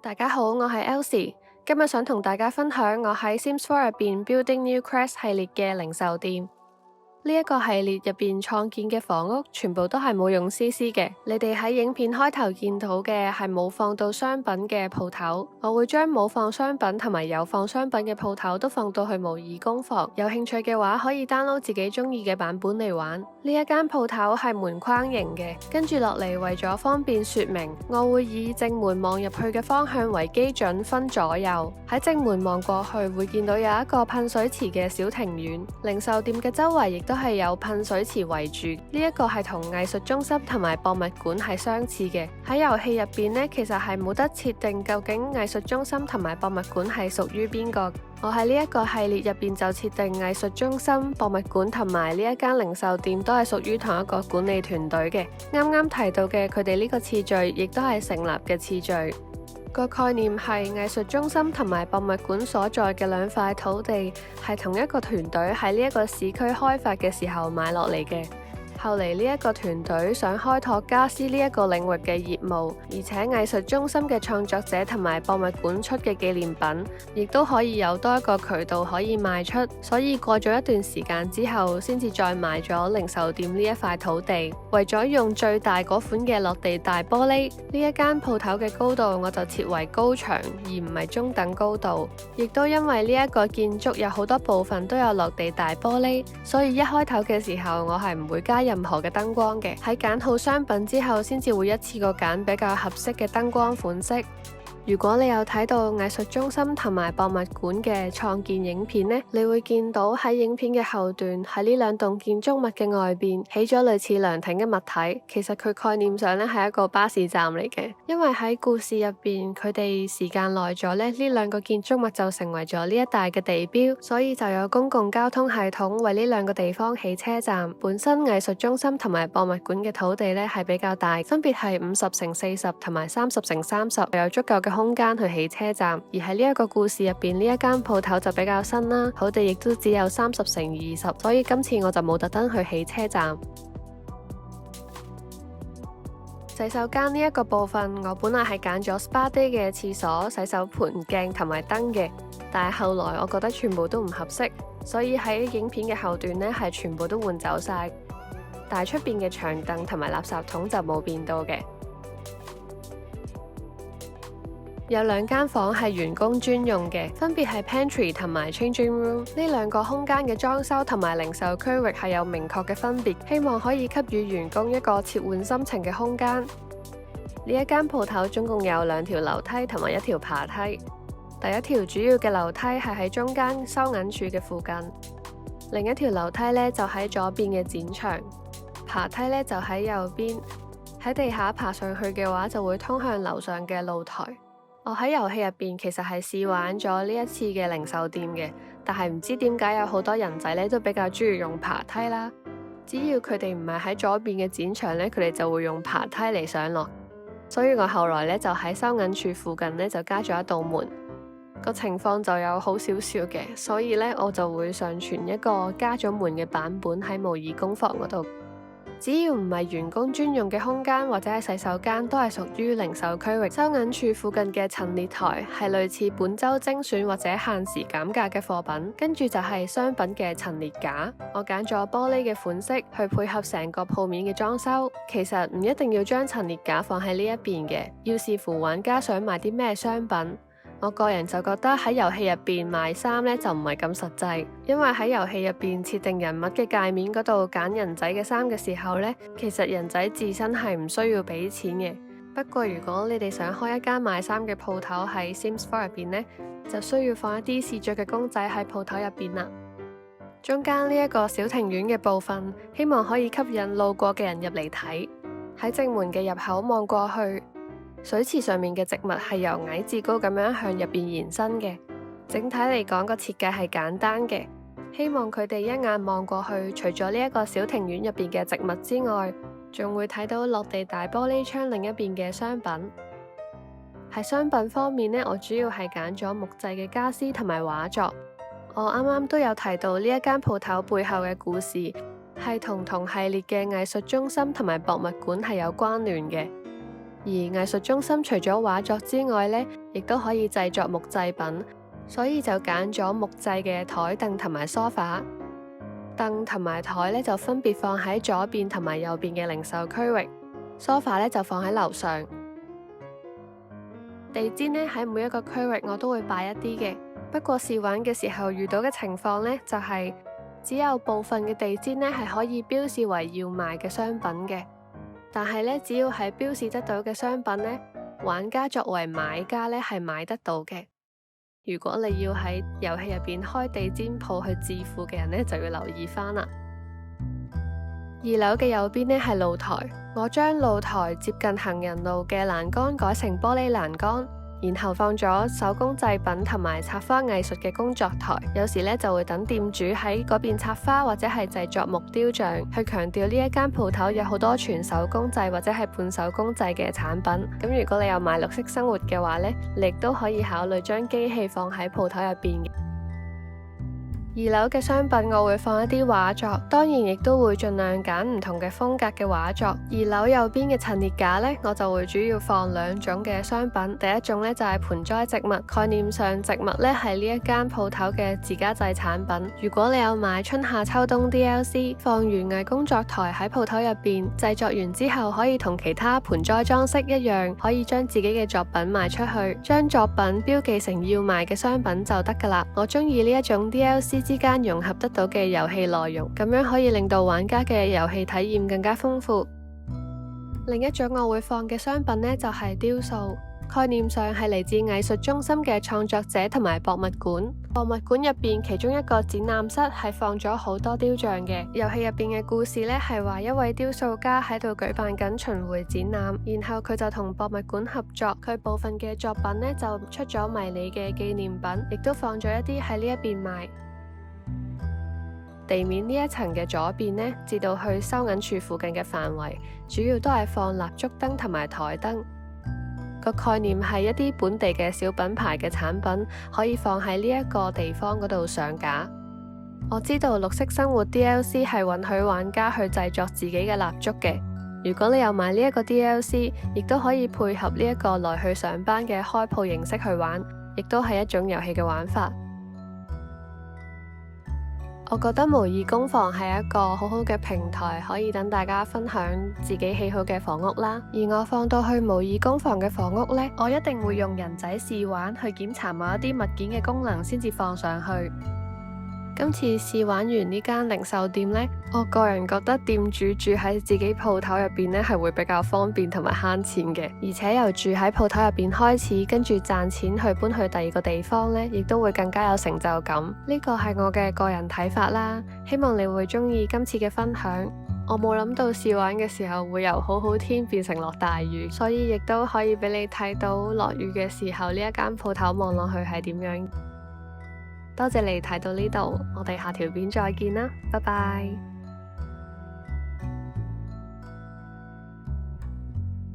大家好，我係 Elsie，今日想同大家分享我喺 Sims 4入邊 Building New Crest 系列嘅零售店。呢一個系列入邊創建嘅房屋全部都係冇用 CC 嘅，你哋喺影片開頭見到嘅係冇放到商品嘅鋪頭，我會將冇放商品同埋有放商品嘅鋪頭都放到去模擬工房，有興趣嘅話可以 download 自己中意嘅版本嚟玩。呢一間鋪頭係門框型嘅，跟住落嚟為咗方便說明，我會以正門望入去嘅方向為基準分左右。喺正門望過去會見到有一個噴水池嘅小庭院，零售店嘅周圍亦都係有噴水池圍住，呢一個係同藝術中心同埋博物館係相似嘅。喺遊戲入邊呢，其實係冇得設定究竟藝術中心同埋博物館係屬於邊個。我喺呢一個系列入邊就設定藝術中心、博物館同埋呢一間零售店都係屬於同一個管理團隊嘅。啱啱提到嘅佢哋呢個次序，亦都係成立嘅次序。個概念係藝術中心同埋博物館所在嘅兩塊土地係同一個團隊喺呢一個市區開發嘅時候買落嚟嘅。後嚟呢一個團隊想開拓家私呢一個領域嘅業務，而且藝術中心嘅創作者同埋博物館出嘅紀念品，亦都可以有多一個渠道可以賣出，所以過咗一段時間之後，先至再買咗零售店呢一塊土地。為咗用最大嗰款嘅落地大玻璃，呢一間鋪頭嘅高度我就設為高牆，而唔係中等高度。亦都因為呢一個建築有好多部分都有落地大玻璃，所以一開頭嘅時候我係唔會加任何嘅燈光嘅，喺揀好商品之後，先至會一次過揀比較合適嘅燈光款式。如果你有睇到藝術中心同埋博物館嘅創建影片呢，你會見到喺影片嘅後段，喺呢兩棟建築物嘅外邊起咗類似涼亭嘅物體。其實佢概念上呢係一個巴士站嚟嘅，因為喺故事入邊佢哋時間耐咗呢，呢兩個建築物就成為咗呢一帶嘅地標，所以就有公共交通系統為呢兩個地方起車站。本身藝術中心同埋博物館嘅土地呢係比較大，分別係50×40同埋30×30，有足夠嘅空間去起車站。而喺呢一個故事入邊，呢一間鋪頭就比較新啦，土地亦都只有30×20，所以今次我就冇特登去起車站。洗手間呢一個部分，我本來係揀咗 Spa Day 嘅廁所、洗手盆、鏡同埋燈嘅，但係後來我覺得全部都唔合適，所以喺影片嘅後段呢係全部都換走晒，但係出邊嘅長凳同埋垃圾桶就冇變到嘅。有兩間房係員工專用嘅，分別係 Pantry 同埋 Changing Room。呢兩個空間嘅裝修同埋零售區域係有明確嘅分別，希望可以給予員工一個切換心情嘅空間。呢一間鋪頭總共有2條樓梯同埋1條爬梯。第一條主要嘅樓梯係喺中間收銀處嘅附近，另一條樓梯呢就喺左邊嘅展牆，爬梯呢就喺右邊。喺地下爬上去嘅話，就會通向樓上嘅露台。我喺遊戲入邊其實係試玩咗呢一次嘅零售店嘅，但係唔知點解有好多人仔咧都比較中意用爬梯啦。只要佢哋唔係喺左邊嘅展場咧，佢哋就會用爬梯嚟上落。所以我後來咧就喺收銀處附近咧就加咗一道門，個情況就有好少少嘅，所以咧我就會上傳一個加咗門嘅版本喺模擬工房嗰度。只要唔係員工專用嘅空間或者係洗手間，都係屬於零售區域。收銀處附近嘅陳列台係類似本周精選或者限時減價嘅貨品，跟住就係商品嘅陳列架。我揀咗玻璃嘅款式去配合成個鋪面嘅裝修。其實唔一定要將陳列架放喺呢一邊嘅，要視乎玩家想買啲咩商品。我個人就覺得喺遊戲入邊賣衫呢就唔係咁實際，因為喺遊戲入邊設定人物嘅界面嗰度揀人仔嘅衫嘅時候呢，其實人仔自身係唔需要俾錢嘅。不過如果你哋想開一間賣衫嘅鋪頭喺 Sims 4入邊呢，就需要放一啲試着嘅公仔喺鋪頭入邊啦。中間呢一個小庭院嘅部分，希望可以吸引路過嘅人入嚟睇。喺正門嘅入口望過去，水池上面嘅植物係由矮至高咁樣向入邊延伸嘅。整體嚟講，個設計係簡單嘅，希望佢哋一眼望過去，除咗呢一個小庭院入邊嘅植物之外，仲會睇到落地大玻璃窗另一邊嘅商品。喺商品方面呢，我主要係揀咗木製嘅家私同埋畫作。我啱啱都有提到呢一間鋪頭背後嘅故事，係同系列嘅藝術中心同埋博物館係有關聯嘅。而藝術中心除咗畫作之外呢，亦都可以製作木製品，所以就揀咗木製嘅台凳同埋梳化。凳同埋台呢就分別放喺左邊同埋右邊嘅零售區域，梳化呢就放喺樓上。地氈呢喺每一個區域我都會擺一啲嘅，不過試玩嘅時候遇到嘅情況呢，就係只有部分嘅地氈呢係可以標示為要賣嘅商品嘅，但係呢，只要係標示得到嘅商品呢，玩家作為買家呢係買得到嘅。如果你要喺遊戲入邊開地氈鋪去致富嘅人呢，就要留意返啦。2樓嘅右邊呢係露台，我將露台接近行人路嘅欄杆改成玻璃欄杆，然後放咗手工製品同埋插花藝術嘅工作台。有時呢就會等店主喺嗰邊插花或者係製作木雕像，去強調呢一間鋪頭有好多全手工製或者係半手工製嘅產品。咁如果你有買綠色生活嘅話呢，你亦都可以考慮將機器放喺鋪頭入邊嘅。2樓嘅商品我會放一啲畫作，當然亦都會盡量揀唔同嘅風格嘅畫作。2樓右邊嘅陳列架呢，我就會主要放2種嘅商品。第一種呢，就係盆栽植物，概念上植物呢係呢一間鋪頭嘅自家製產品。如果你有買春夏秋冬 DLC， 放園藝工作台喺鋪頭入邊，製作完之後可以同其他盆栽裝飾一樣，可以將自己嘅作品賣出去，將作品標記成要賣嘅商品就得噶啦。我中意呢一種 DLC之間融合得到嘅遊戲內容，咁樣可以令到玩家嘅遊戲體驗更加豐富。另一種我會放嘅商品呢，就係雕塑，概念上係嚟自藝術中心嘅創作者同埋博物館。博物館入邊其中一個展覽室係放咗好多雕像嘅。遊戲入邊嘅故事呢，係話一位雕塑家喺度舉辦緊巡迴展覽，然後佢就同博物館合作，佢部分嘅作品呢，就出咗迷你嘅紀念品，亦都放咗一啲喺呢一邊賣。地面呢一層嘅左邊呢，至到去收銀處附近嘅範圍，主要都係放蠟燭燈同埋台燈。個概念係一啲本地嘅小品牌嘅產品，可以放喺呢一個地方嗰度上架。我知道綠色生活 DLC 係允許玩家去製作自己嘅蠟燭嘅。如果你有買呢一個 DLC， 亦都可以配合呢一個來去上班嘅開鋪形式去玩，亦都係一種遊戲嘅玩法。我覺得模擬工房係一個好好嘅平台，可以等大家分享自己喜好嘅房屋啦。而我放到去模擬工房嘅房屋呢，我一定會用人仔試玩去檢查某一啲物件嘅功能先至放上去。今次試玩完呢間零售店呢，我個人覺得店主住喺自己鋪頭入邊呢係會比較方便同埋慳錢嘅，而且由住喺鋪頭入邊開始，跟住賺錢去搬去第二個地方呢，亦都會更加有成就感。呢個係我嘅個人睇法啦，希望你會中意今次嘅分享。我冇諗到試玩嘅時候會由好好天變成落大雨，所以亦都可以俾你睇到落雨嘅時候呢一間鋪頭望落去係點樣。多謝你睇到呢度，我哋下條片再見啦，拜拜。